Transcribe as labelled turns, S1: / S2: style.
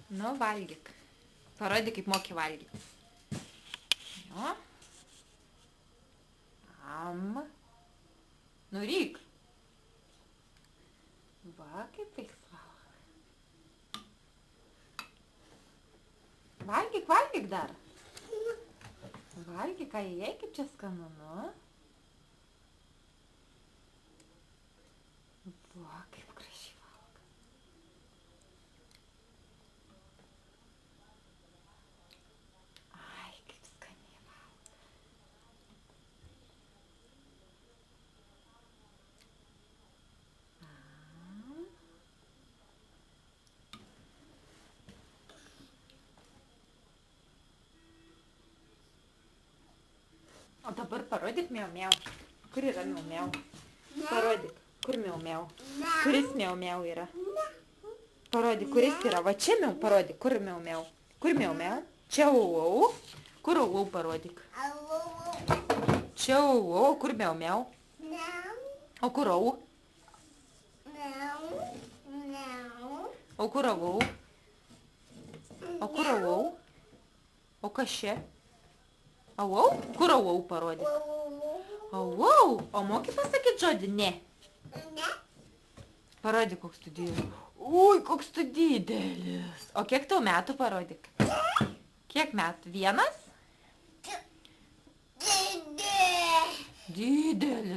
S1: Nu, valgyk. Parodyk, kaip moki valgyti. Jo. Nuryk. Va, kaip jis valgo. Valgyk, valgyk dar. Valgyk, ai, kaip čia skanu, nu. Va, kaip gražiai valgo. Ai, kaip skaniai valgo. O dabar parodyk miau miau. Kur yra miau miau? Parodyk, kur miau miau? Kuris miau miau yra? Parodyk, kuris yra. Va čia miau, parodyk, kur miau miau. Kur miau miau? Čia au. Kur au parodyk. Čia au, kur miau miau? O kur au? O kur au? O kur au? O kas čia? Au, kur au parodyk. Au, o moki pasakyti žodį ne? Ne. Parodyk, koks tu didelis. Ui, koks tu didelis. O kiek tau metų parodyk? Kiek metų? 1? Didelis.